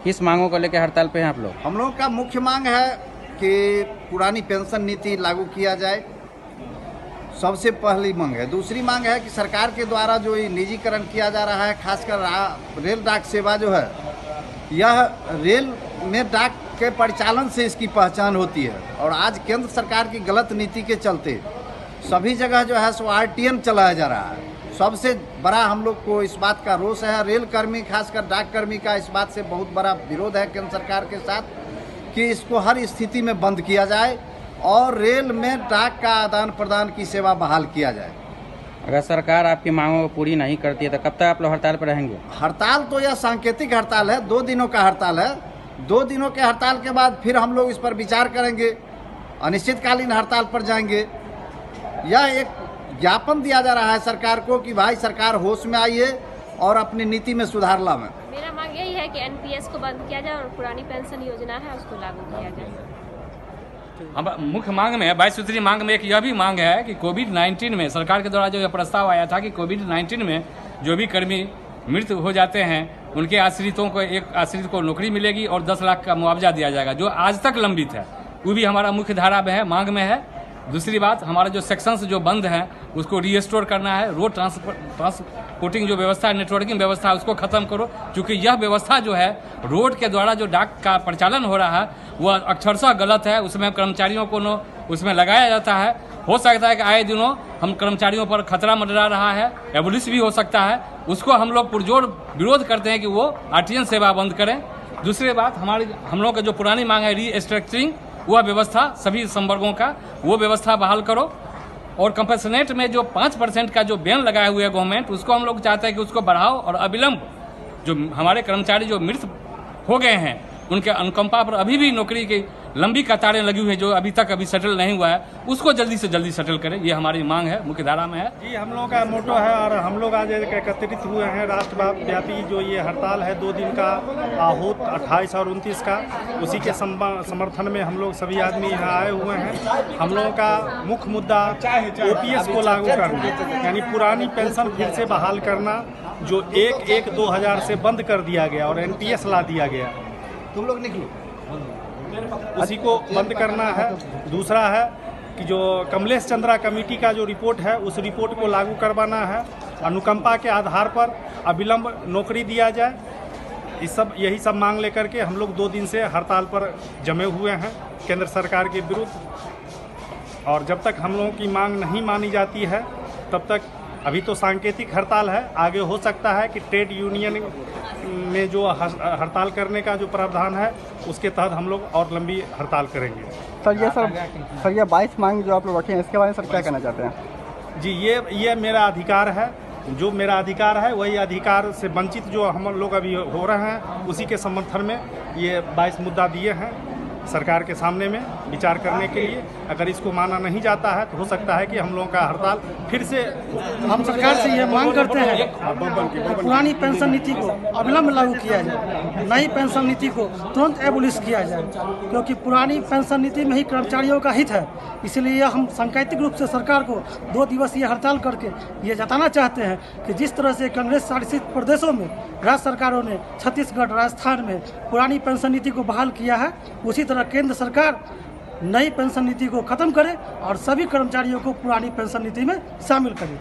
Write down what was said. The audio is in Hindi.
किस मांगों को लेकर हड़ताल पे हैं आप लोग? हम लोगों का मुख्य मांग है कि पुरानी पेंशन नीति लागू किया जाए, सबसे पहली मांग है। दूसरी मांग है कि सरकार के द्वारा जो ये निजीकरण किया जा रहा है, खासकर रेल डाक सेवा जो है, यह रेल में डाक के परिचालन से इसकी पहचान होती है। और आज केंद्र सरकार की गलत नीति के चलते सभी जगह जो है सो RTM चलाया जा रहा है। सबसे बड़ा हम लोग को इस बात का रोष है, रेल कर्मी खासकर डाक कर्मी का इस बात से बहुत बड़ा विरोध है केंद्र सरकार के साथ कि इसको हर स्थिति में बंद किया जाए और रेल में डाक का आदान प्रदान की सेवा बहाल किया जाए। अगर सरकार आपकी मांगों को पूरी नहीं करती है तो कब तक आप लोग हड़ताल पर रहेंगे? हड़ताल तो यह सांकेतिक हड़ताल है, 2 दिनों का हड़ताल है। 2 दिनों के हड़ताल के बाद फिर हम लोग इस पर विचार करेंगे, अनिश्चितकालीन हड़ताल पर जाएंगे। यह एक ज्ञापन दिया जा रहा है सरकार को कि भाई सरकार होश में आइए और अपनी नीति में सुधार लाएं। मेरा मांग यही है कि NPS को बंद किया जाए और पुरानी पेंशन योजना है उसको लागू किया जाए। हम मुख्य मांग में 22 सूत्री मांग में एक यह भी मांग है कि कोविड-19 में सरकार के द्वारा जो यह प्रस्ताव आया था कि कोविड-19 में जो भी कर्मी मृत हो जाते हैं उनके आश्रितों को, एक आश्रित को नौकरी मिलेगी और 10 लाख का मुआवजा दिया जाएगा, जो आज तक लंबित है। वो भी हमारा मुख्य धारा में है, मांग में है। दूसरी बात, हमारा जो सेक्शंस जो बंद हैं उसको रीस्टोर करना है। रोड ट्रांसपोर्टिंग जो व्यवस्था है, नेटवर्किंग व्यवस्था है, उसको खत्म करो, क्योंकि यह व्यवस्था जो है रोड के द्वारा जो डाक का परिचालन हो रहा है वह अक्षरशः गलत है। उसमें कर्मचारियों को उसमें लगाया जाता है। हो सकता है कि आए दिनों हम कर्मचारियों पर खतरा मंडरा रहा है, एबुलिश भी हो सकता है। उसको हम लोग पुरजोर विरोध करते हैं कि वो RTM सेवा बंद करें। दूसरी बात, हम लोग का जो पुरानी मांग है रीस्ट्रक्चरिंग, वह व्यवस्था सभी संवर्गों का वो व्यवस्था बहाल करो। और कंपनसेट में जो 5% का जो बैन लगाए हुए है गवर्नमेंट, उसको हम लोग चाहते हैं कि उसको बढ़ाओ और अविलंब जो हमारे कर्मचारी जो मृत हो गए हैं उनके अनुकंपा पर अभी भी नौकरी की लंबी कतारें लगी हुई है, जो अभी तक सेटल नहीं हुआ है, उसको जल्दी से जल्दी सेटल करें। ये हमारी मांग है, मुख्य धारा में है। जी, हम लोगों का मोटो है और हम लोग आज एकत्रित हुए हैं। राष्ट्रव्यापी जो ये हड़ताल है 2 दिन का आहूत 28 और 29 का, उसी के समर्थन में हम लोग सभी आदमी यहाँ आए हुए हैं। हम लोगों का मुख्य मुद्दा OPS को लागू करना, यानी पुरानी पेंशन फिर से बहाल करना, जो 1/1/2000 से बंद कर दिया गया और NPS ला दिया गया, तुम लोग निकलो, उसी को बंद करना है। दूसरा है कि जो कमलेश चंद्रा कमेटी का जो रिपोर्ट है उस रिपोर्ट को लागू करवाना है। अनुकंपा के आधार पर अविलंब नौकरी दिया जाए। यही सब मांग लेकर के हम लोग 2 दिन से हड़ताल पर जमे हुए हैं केंद्र सरकार के विरुद्ध। और जब तक हम लोगों की मांग नहीं मानी जाती है तब तक, अभी तो सांकेतिक हड़ताल है, आगे हो सकता है कि ट्रेड यूनियन में जो हड़ताल करने का जो प्रावधान है उसके तहत हम लोग और लंबी हड़ताल करेंगे। सर ये 22 मांग जो आप लोग रखे हैं इसके बारे में सर क्या कहना चाहते हैं? जी, ये मेरा अधिकार है। जो मेरा अधिकार है वही अधिकार से वंचित जो हम लोग अभी हो रहे हैं, उसी के समर्थन में ये 22 मुद्दा दिए हैं सरकार के सामने में विचार करने के लिए। अगर इसको माना नहीं जाता है तो हो सकता है कि हम लोगों का हड़ताल फिर से। हम सरकार से ये मांग करते हैं पुरानी पेंशन नीति को अविलंब लागू किया जाए, नई पेंशन नीति को तुरंत एबोलिश किया जाए, क्योंकि पुरानी पेंशन नीति में ही कर्मचारियों का हित है। इसलिए हम सांकेतिक रूप से सरकार को 2 दिवसीय हड़ताल करके ये जताना चाहते हैं कि जिस तरह से कांग्रेस शासित प्रदेशों में राज्य सरकारों ने छत्तीसगढ़, राजस्थान में पुरानी पेंशन नीति को बहाल किया है, उसी तरह केंद्र सरकार नई पेंशन नीति को खत्म करे और सभी कर्मचारियों को पुरानी पेंशन नीति में शामिल करे।